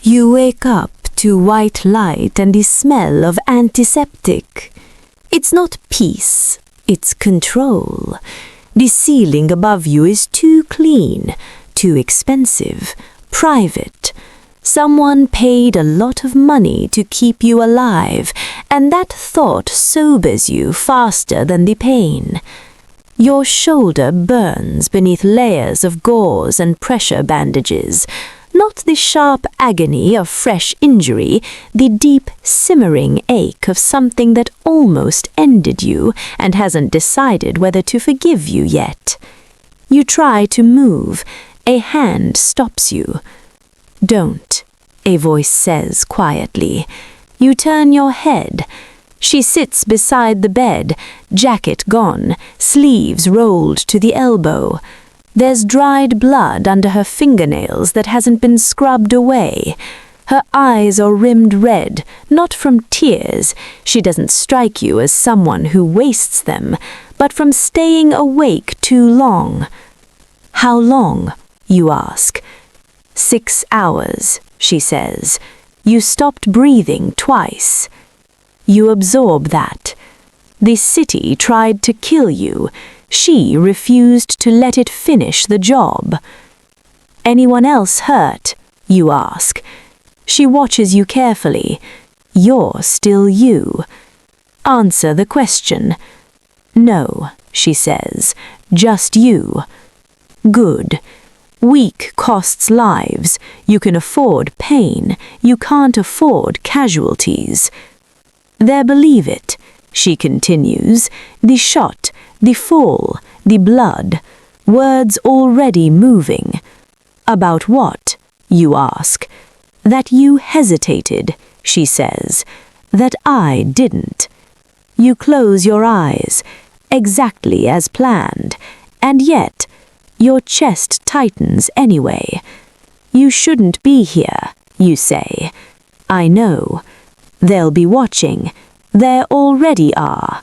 You wake up to white light and the smell of antiseptic. It's not peace, it's control. The ceiling above you is too clean, too expensive, private. Someone paid a lot of money to keep you alive, and that thought sobers you faster than the pain. Your shoulder burns beneath layers of gauze and pressure bandages. Not the sharp agony of fresh injury, the deep, simmering ache of something that almost ended you and hasn't decided whether to forgive you yet. You try to move. A hand stops you. "Don't," a voice says quietly. You turn your head. She sits beside the bed, jacket gone, sleeves rolled to the elbow. There's dried blood under her fingernails that hasn't been scrubbed away. Her eyes are rimmed red, not from tears. She doesn't strike you as someone who wastes them, but from staying awake too long. "How long?" you ask. 6 hours, she says. You stopped breathing twice. You absorb that. The city tried to kill you. She refused to let it finish the job. "Anyone else hurt?" you ask. She watches you carefully. You're still you. Answer the question. "No," she says, "just you." Good. Weak costs lives. You can afford pain. You can't afford casualties. "They believe it," she continues. The shot, the fall, the blood. Words already moving. "About what?" you ask. "That you hesitated," she says. "That I didn't." You close your eyes, exactly as planned, and yet your chest tightens anyway. "You shouldn't be here," you say. "I know. They'll be watching. They already are."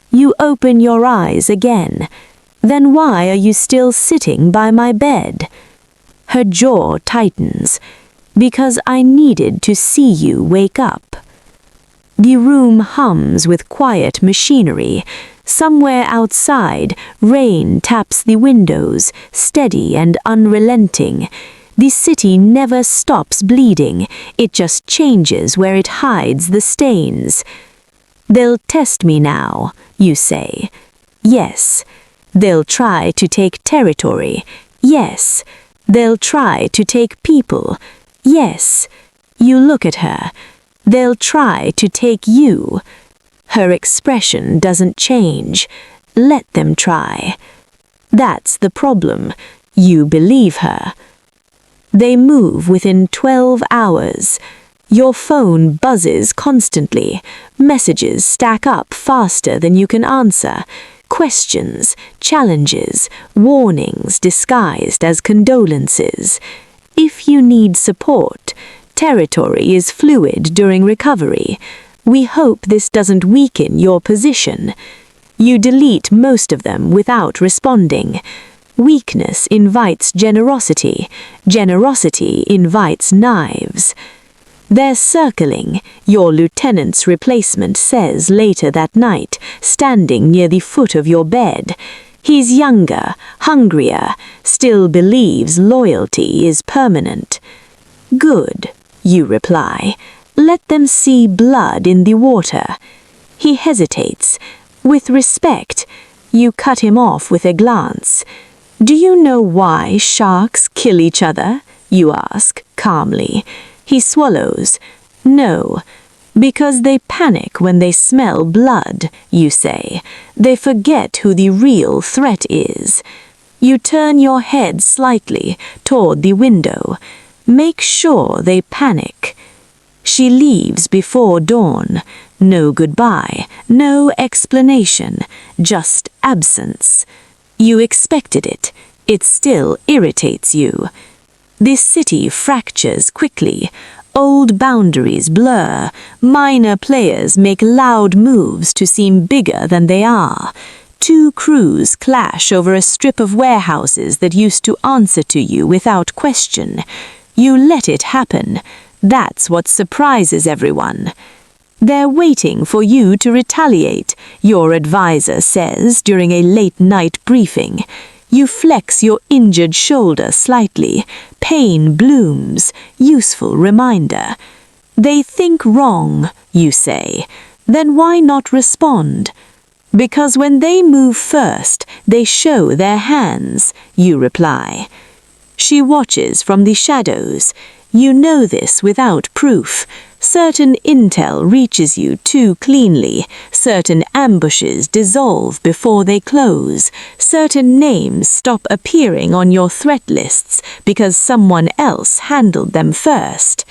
You open your eyes again. "Then why are you still sitting by my bed?" Her jaw tightens. "Because I needed to see you wake up." The room hums with quiet machinery. Somewhere outside, rain taps the windows, steady and unrelenting. The city never stops bleeding. It just changes where it hides the stains. "They'll test me now," you say. "Yes." "They'll try to take territory." "Yes." "They'll try to take people." "Yes." You look at her. "They'll try to take you." Her expression doesn't change. Let them try. That's the problem. You believe her. They move within 12 hours. Your phone buzzes constantly. Messages stack up faster than you can answer. Questions, challenges, warnings disguised as condolences. If you need support, territory is fluid during recovery. We hope this doesn't weaken your position. You delete most of them without responding. Weakness invites generosity. Generosity invites knives. "They're circling," your lieutenant's replacement says later that night, standing near the foot of your bed. He's younger, hungrier, still believes loyalty is permanent. "Good," you reply. "Let them see blood in the water." He hesitates. With respect, you cut him off with a glance. "Do you know why sharks kill each other?" you ask, calmly. He swallows. "No. Because they panic when they smell blood," you say. "They forget who the real threat is." You turn your head slightly toward the window. Make sure they panic. She leaves before dawn. No goodbye, no explanation, just absence. You expected it. It still irritates you. This city fractures quickly. Old boundaries blur. Minor players make loud moves to seem bigger than they are. Two crews clash over a strip of warehouses that used to answer to you without question. You let it happen. That's what surprises everyone. They're waiting for you to retaliate, your advisor says during a late-night briefing. You flex your injured shoulder slightly. Pain blooms. Useful reminder. They think wrong, you say. Then why not respond? Because when they move first, they show their hands, you reply. She watches from the shadows. You know this without proof. Certain intel reaches you too cleanly. Certain ambushes dissolve before they close. Certain names stop appearing on your threat lists because someone else handled them first.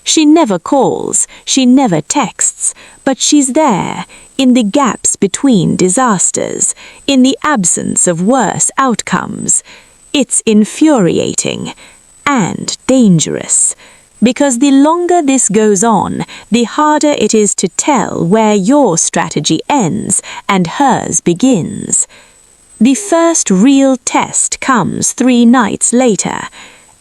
She never calls, she never texts, but she's there, in the gaps between disasters, in the absence of worse outcomes. It's infuriating and dangerous, because the longer this goes on, the harder it is to tell where your strategy ends and hers begins. The first real test comes 3 nights later.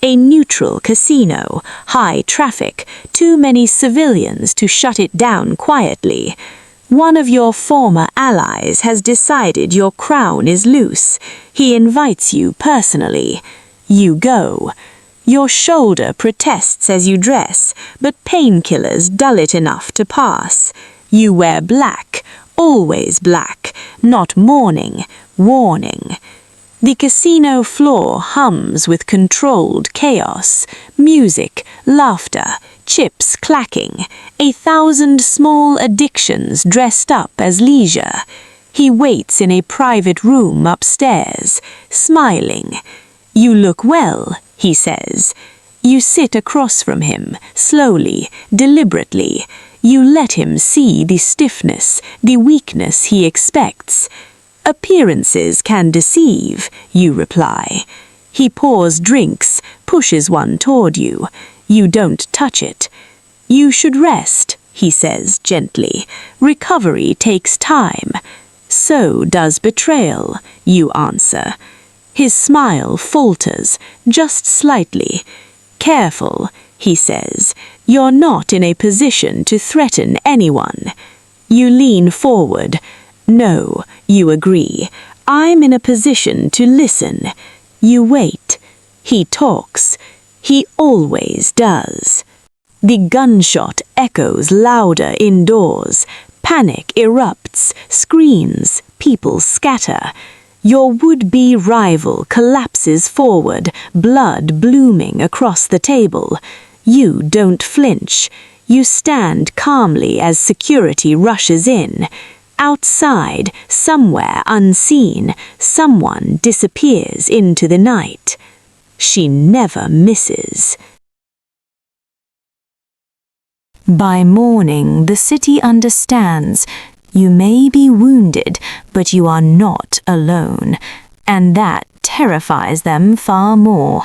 A neutral casino, high traffic, too many civilians to shut it down quietly. One of your former allies has decided your crown is loose. He invites you personally. You go. Your shoulder protests as you dress, but painkillers dull it enough to pass. You wear black, always black, not mourning, warning. The casino floor hums with controlled chaos, music, laughter, chips clacking, 1,000 small addictions dressed up as leisure. He waits in a private room upstairs, smiling. You look well, he says. You sit across from him, slowly, deliberately. You let him see the stiffness, the weakness he expects. Appearances can deceive, you reply. He pours drinks, pushes one toward you. You don't touch it. You should rest, he says gently. Recovery takes time. So does betrayal, you answer. His smile falters, just slightly. Careful, he says. You're not in a position to threaten anyone. You lean forward. No, you agree. I'm in a position to listen. You wait. He talks. He always does. The gunshot echoes louder indoors. Panic erupts, screams, people scatter. Your would-be rival collapses forward, blood blooming across the table. You don't flinch. You stand calmly as security rushes in. Outside, somewhere unseen, someone disappears into the night. She never misses. By morning, the city understands. You may be wounded, but you are not alone, and that terrifies them far more.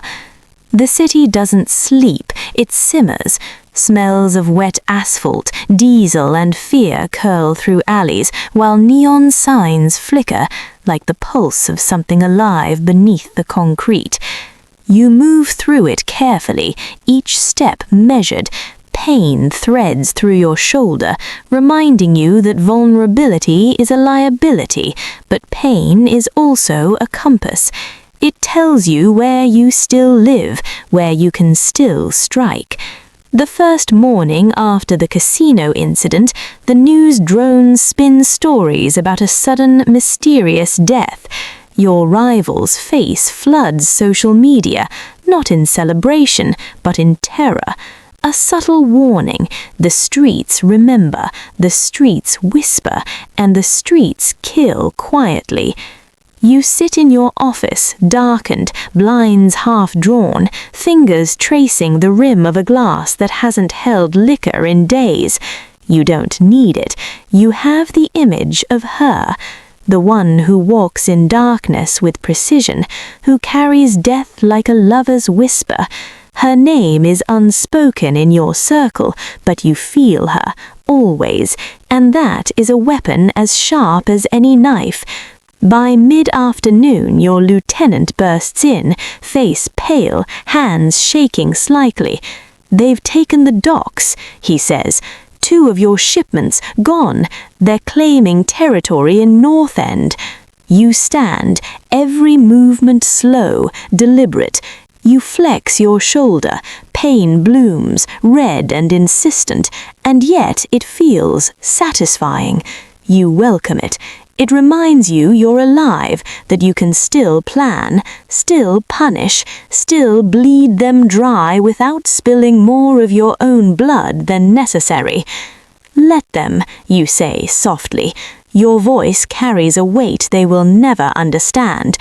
The city doesn't sleep, it simmers. Smells of wet asphalt, diesel and fear curl through alleys, while neon signs flicker like the pulse of something alive beneath the concrete. You move through it carefully, each step measured. Pain threads through your shoulder, reminding you that vulnerability is a liability, but pain is also a compass. It tells you where you still live, where you can still strike. The first morning after the casino incident, the news drones spin stories about a sudden, mysterious death. Your rival's face floods social media, not in celebration, but in terror. A subtle warning. The streets remember, the streets whisper, and the streets kill quietly. You sit in your office, darkened, blinds half drawn, fingers tracing the rim of a glass that hasn't held liquor in days. You don't need it. You have the image of her, the one who walks in darkness with precision, who carries death like a lover's whisper. Her name is unspoken in your circle, but you feel her, always, and that is a weapon as sharp as any knife. By mid-afternoon, your lieutenant bursts in, face pale, hands shaking slightly. "They've taken the docks," he says. "2 of your shipments gone. They're claiming territory in North End." You stand, every movement slow, deliberate. You flex your shoulder, pain blooms, red and insistent, and yet it feels satisfying. You welcome it. It reminds you you're alive, that you can still plan, still punish, still bleed them dry without spilling more of your own blood than necessary. "Let them," you say softly. Your voice carries a weight they will never understand.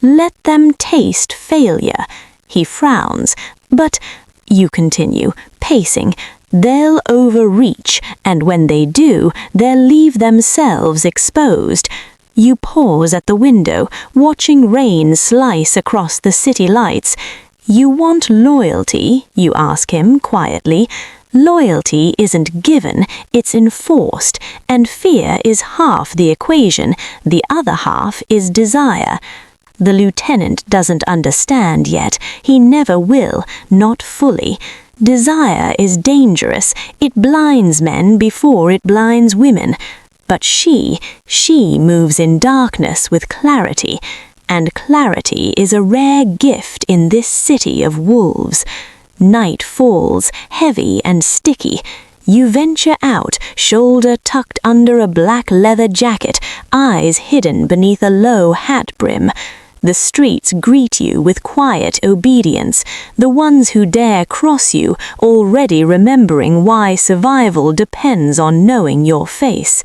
"Let them taste failure." He frowns. "But," you continue, pacing, "they'll overreach, and when they do, they'll leave themselves exposed." You pause at the window, watching rain slice across the city lights. "You want loyalty?" you ask him quietly. "Loyalty isn't given, it's enforced, and fear is half the equation, the other half is desire." The lieutenant doesn't understand yet. He never will, not fully. Desire is dangerous. It blinds men before it blinds women. But she moves in darkness with clarity, and clarity is a rare gift in this city of wolves. Night falls, heavy and sticky. You venture out, shoulder tucked under a black leather jacket, eyes hidden beneath a low hat brim. The streets greet you with quiet obedience, the ones who dare cross you already remembering why survival depends on knowing your face.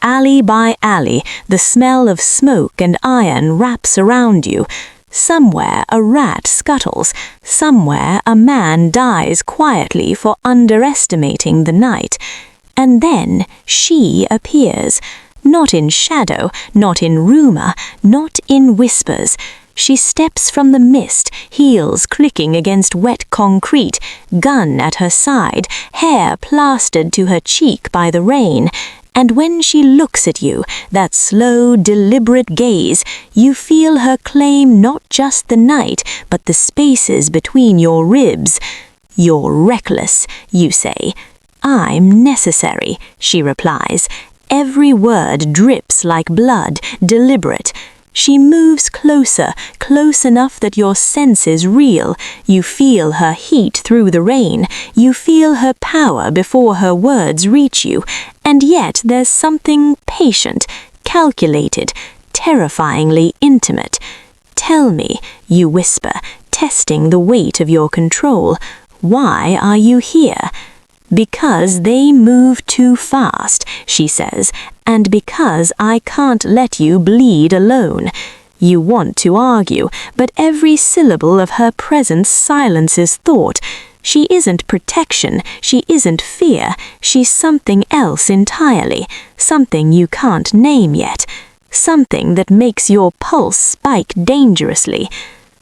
Alley by alley, the smell of smoke and iron wraps around you. Somewhere a rat scuttles, somewhere a man dies quietly for underestimating the night. And then she appears. Not in shadow, not in rumor, not in whispers. She steps from the mist, heels clicking against wet concrete, gun at her side, hair plastered to her cheek by the rain. And when she looks at you, that slow, deliberate gaze, you feel her claim not just the night, but the spaces between your ribs. "You're reckless," you say. "I'm necessary," she replies. Every word drips like blood, deliberate. She moves closer, close enough that your senses reel. You feel her heat through the rain. You feel her power before her words reach you. And yet there's something patient, calculated, terrifyingly intimate. "Tell me," you whisper, testing the weight of your control. "Why are you here?" "Because they move too fast," she says, "and because I can't let you bleed alone." You want to argue, but every syllable of her presence silences thought. She isn't protection, she isn't fear, she's something else entirely, something you can't name yet, something that makes your pulse spike dangerously.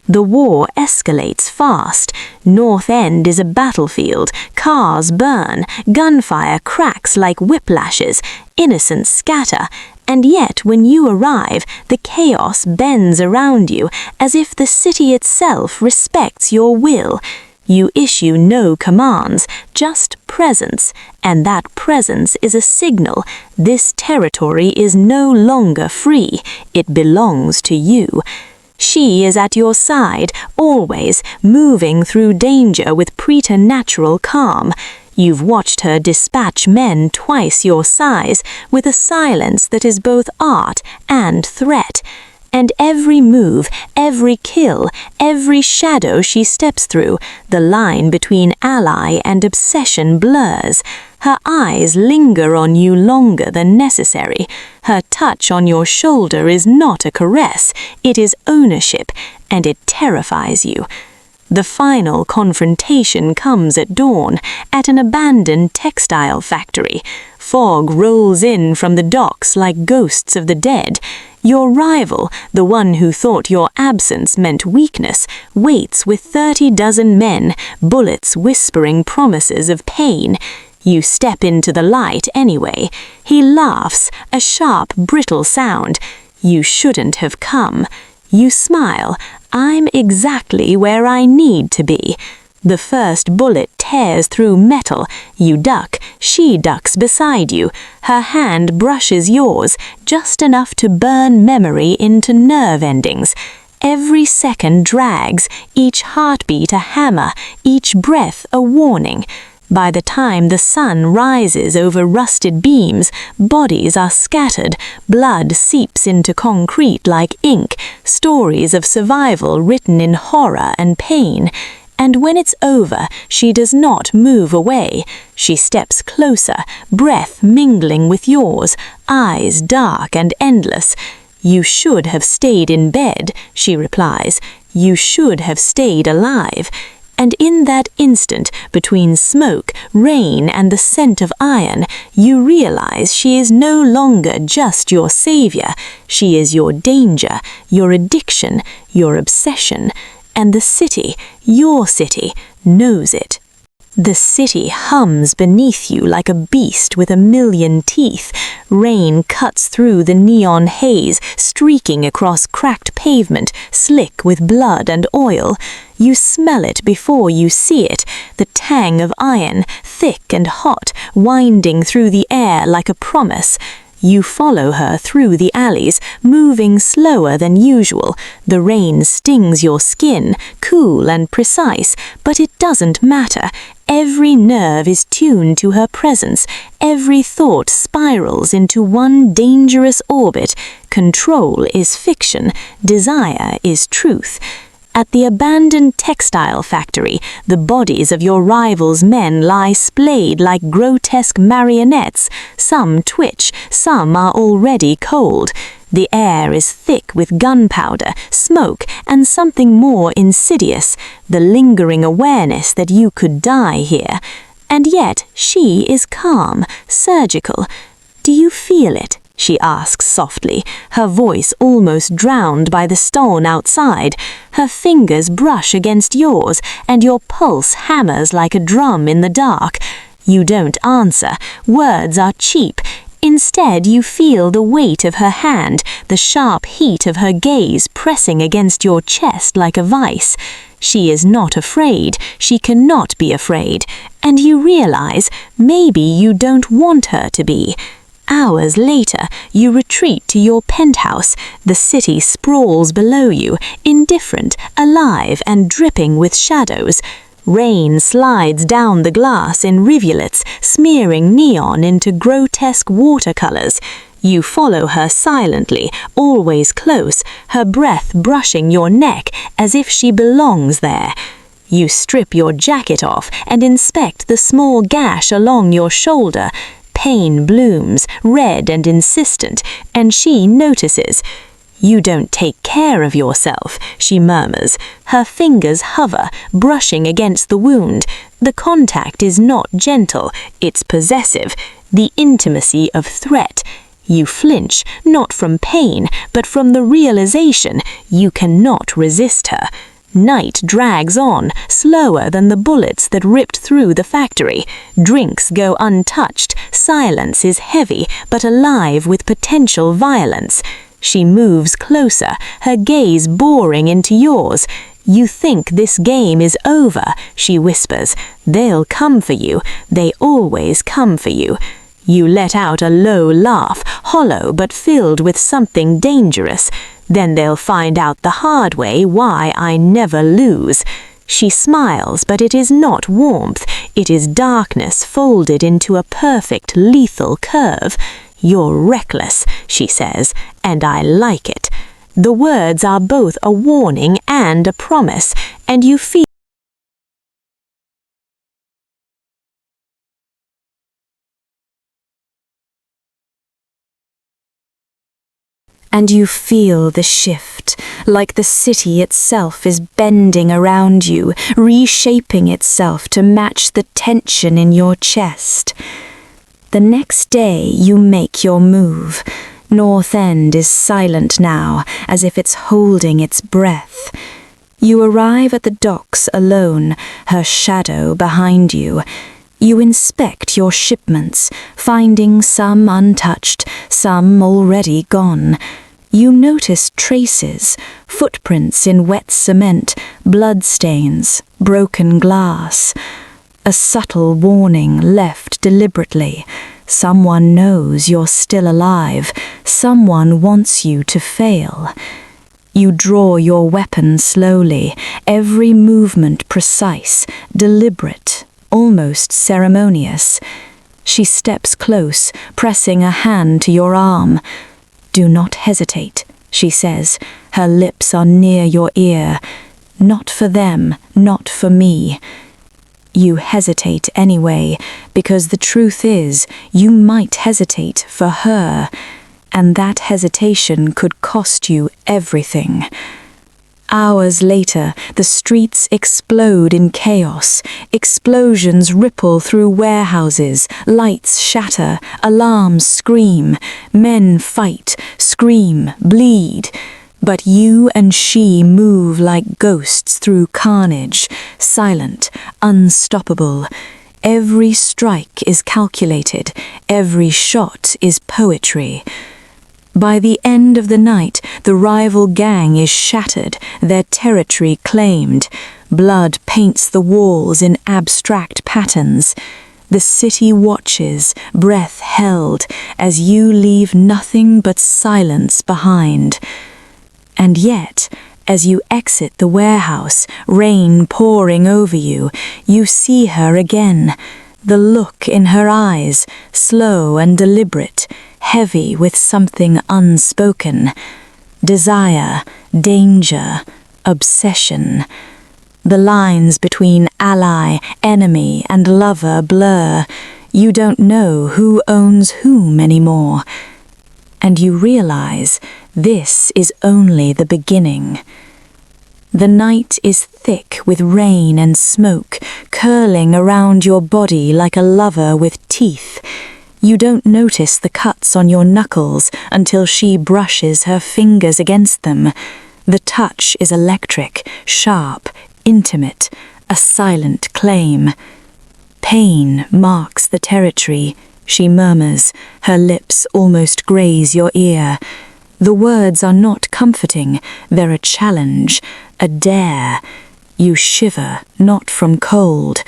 The war escalates fast. North End is a battlefield. Cars burn. Gunfire cracks like whiplashes. Innocents scatter. And yet when you arrive, the chaos bends around you as if the city itself respects your will. You issue no commands, just presence, and that presence is a signal. This territory is no longer free. It belongs to you. She is at your side, always, moving through danger with preternatural calm. You've watched her dispatch men twice your size, with a silence that is both art and threat. And every move, every kill, every shadow she steps through, the line between ally and obsession blurs. Her eyes linger on you longer than necessary. Her touch on your shoulder is not a caress, it is ownership, and it terrifies you. The final confrontation comes at dawn, at an abandoned textile factory. Fog rolls in from the docks like ghosts of the dead. Your rival, the one who thought your absence meant weakness, waits with 30 dozen men, bullets whispering promises of pain. You step into the light anyway. He laughs, a sharp, brittle sound. You shouldn't have come. You smile. I'm exactly where I need to be. The first bullet tears through metal. You duck. She ducks beside you. Her hand brushes yours, just enough to burn memory into nerve endings. Every second drags, each heartbeat a hammer, each breath a warning. By the time the sun rises over rusted beams, bodies are scattered, blood seeps into concrete like ink, stories of survival written in horror and pain. And when it's over, she does not move away. She steps closer, breath mingling with yours, eyes dark and endless. "You should have stayed in bed," she replies. "You should have stayed alive." And in that instant, between smoke, rain, and the scent of iron, you realize she is no longer just your savior. She is your danger, your addiction, your obsession. And the city, your city, knows it. The city hums beneath you like a beast with a million teeth. Rain cuts through the neon haze, streaking across cracked pavement, slick with blood and oil. You smell it before you see it, the tang of iron, thick and hot, winding through the air like a promise. You follow her through the alleys, moving slower than usual. The rain stings your skin, cool and precise, but it doesn't matter. Every nerve is tuned to her presence. Every thought spirals into one dangerous orbit. Control is fiction. Desire is truth. At the abandoned textile factory, the bodies of your rivals' men lie splayed like grotesque marionettes. Some twitch, some are already cold. The air is thick with gunpowder, smoke, and something more insidious, the lingering awareness that you could die here. And yet she is calm, surgical. "Do you feel it?" she asks softly, her voice almost drowned by the storm outside. Her fingers brush against yours, and your pulse hammers like a drum in the dark. You don't answer. Words are cheap. Instead, you feel the weight of her hand, the sharp heat of her gaze pressing against your chest like a vice. She is not afraid. She cannot be afraid. And you realize maybe you don't want her to be. Hours later, you retreat to your penthouse. The city sprawls below you, indifferent, alive, and dripping with shadows. Rain slides down the glass in rivulets, smearing neon into grotesque watercolors. You follow her silently, always close, her breath brushing your neck as if she belongs there. You strip your jacket off and inspect the small gash along your shoulder. Pain blooms, red and insistent, and she notices. "You don't take care of yourself," she murmurs. Her fingers hover, brushing against the wound. The contact is not gentle, it's possessive, the intimacy of threat. You flinch, not from pain, but from the realization you cannot resist her. Night drags on, slower than the bullets that ripped through the factory. Drinks go untouched, silence is heavy, but alive with potential violence. She moves closer, her gaze boring into yours. "You think this game is over," she whispers. "They'll come for you. They always come for you." You let out a low laugh, hollow but filled with something dangerous. "Then they'll find out the hard way why I never lose." She smiles, but it is not warmth. It is darkness folded into a perfect, lethal curve. "You're reckless," she says, "and I like it." The words are both a warning and a promise, and you feel the shift, like the city itself is bending around you, reshaping itself to match the tension in your chest. The next day you make your move. North End is silent now, as if it's holding its breath. You arrive at the docks alone, her shadow behind you. You inspect your shipments, finding some untouched, some already gone. You notice traces, footprints in wet cement, bloodstains, broken glass. A subtle warning left deliberately. Someone knows you're still alive. Someone wants you to fail. You draw your weapon slowly, every movement precise, deliberate, almost ceremonious. She steps close, pressing a hand to your arm. "Do not hesitate," she says. Her lips are near your ear. "Not for them, not for me." You hesitate anyway, because the truth is, you might hesitate for her, and that hesitation could cost you everything. Hours later, the streets explode in chaos. Explosions ripple through warehouses, lights shatter, alarms scream, men fight, scream, bleed. But you and she move like ghosts through carnage, silent, unstoppable. Every strike is calculated, every shot is poetry. By the end of the night, the rival gang is shattered, their territory claimed. Blood paints the walls in abstract patterns. The city watches, breath held, as you leave nothing but silence behind. And yet, as you exit the warehouse, rain pouring over you, you see her again. The look in her eyes, slow and deliberate, heavy with something unspoken. Desire, danger, obsession. The lines between ally, enemy, and lover blur. You don't know who owns whom anymore. And you realize this is only the beginning. The night is thick with rain and smoke, curling around your body like a lover with teeth. You don't notice the cuts on your knuckles until she brushes her fingers against them. The touch is electric, sharp, intimate, a silent claim. Pain marks the territory, she murmurs, her lips almost graze your ear. The words are not comforting, they're a challenge, a dare. You shiver, not from cold.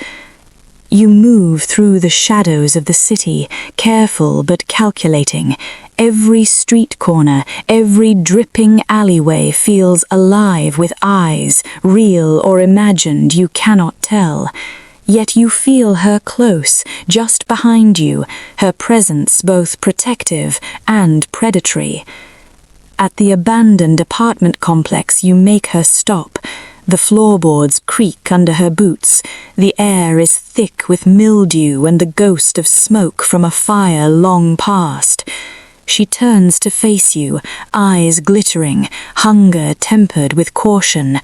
You move through the shadows of the city, careful but calculating. Every street corner, every dripping alleyway feels alive with eyes, real or imagined, you cannot tell. Yet you feel her close, just behind you, her presence both protective and predatory. At the abandoned apartment complex, you make her stop. The floorboards creak under her boots. The air is thick with mildew and the ghost of smoke from a fire long past. She turns to face you, eyes glittering, hunger tempered with caution.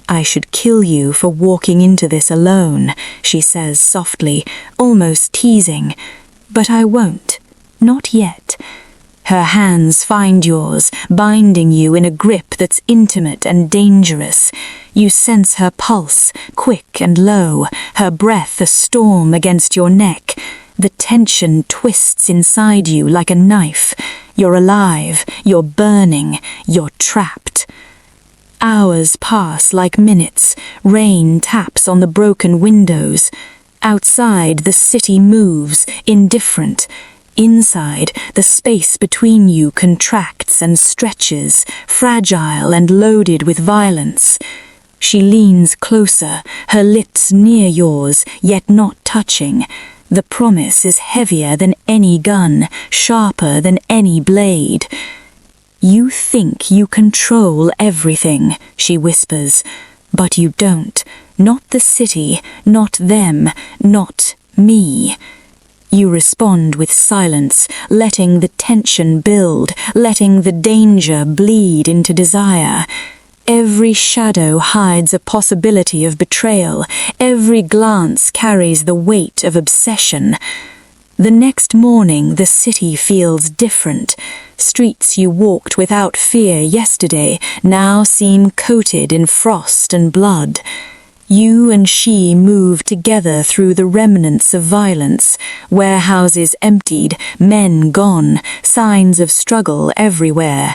"I should kill you for walking into this alone," she says softly, almost teasing. "But I won't. Not yet." Her hands find yours, binding you in a grip that's intimate and dangerous. You sense her pulse, quick and low, her breath a storm against your neck. The tension twists inside you like a knife. You're alive, you're burning, you're trapped. Hours pass like minutes. Rain taps on the broken windows. Outside, the city moves, indifferent. Inside, the space between you contracts and stretches, fragile and loaded with violence. She leans closer, her lips near yours, yet not touching. The promise is heavier than any gun, sharper than any blade. "You think you control everything," she whispers, "but you don't. Not the city, not them, not me." You respond with silence, letting the tension build, letting the danger bleed into desire. Every shadow hides a possibility of betrayal. Every glance carries the weight of obsession. The next morning, the city feels different. Streets you walked without fear yesterday now seem coated in frost and blood. You and she move together through the remnants of violence, warehouses emptied, men gone, signs of struggle everywhere.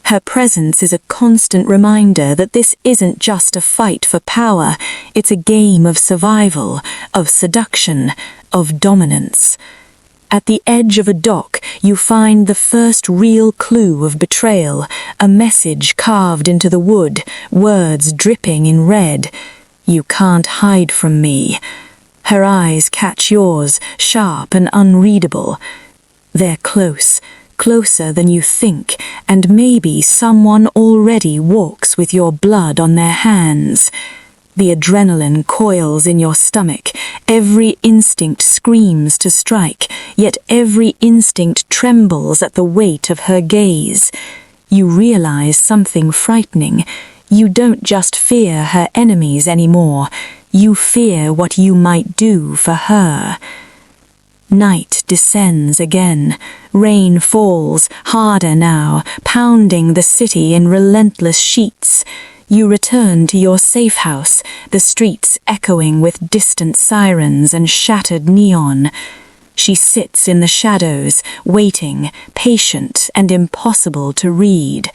Her presence is a constant reminder that this isn't just a fight for power, it's a game of survival, of seduction, of dominance. At the edge of a dock, you find the first real clue of betrayal, a message carved into the wood, words dripping in red. "You can't hide from me." Her eyes catch yours, sharp and unreadable. They're close, closer than you think, and maybe someone already walks with your blood on their hands. The adrenaline coils in your stomach. Every instinct screams to strike, yet every instinct trembles at the weight of her gaze. You realize something frightening. You don't just fear her enemies anymore. You fear what you might do for her. Night descends again. Rain falls, harder now, pounding the city in relentless sheets. You return to your safe house, the streets echoing with distant sirens and shattered neon. She sits in the shadows, waiting, patient and impossible to read.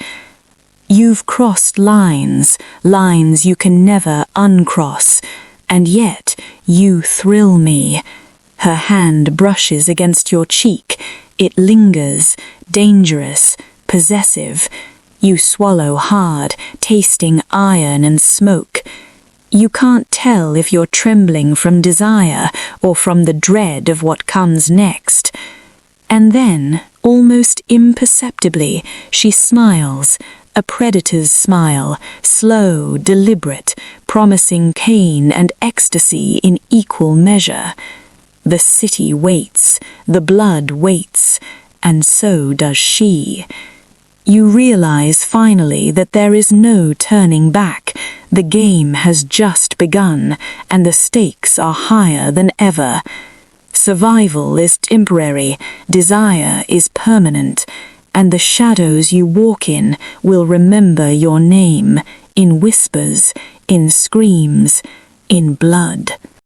You've crossed lines, lines you can never uncross, and yet you thrill me. Her hand brushes against your cheek. It lingers, dangerous, possessive. You swallow hard, tasting iron and smoke. You can't tell if you're trembling from desire or from the dread of what comes next. And then, almost imperceptibly, she smiles, a predator's smile, slow, deliberate, promising pain and ecstasy in equal measure. The city waits, the blood waits, and so does she. You realize finally that there is no turning back. The game has just begun, and the stakes are higher than ever. Survival is temporary, desire is permanent, and the shadows you walk in will remember your name, in whispers, in screams, in blood.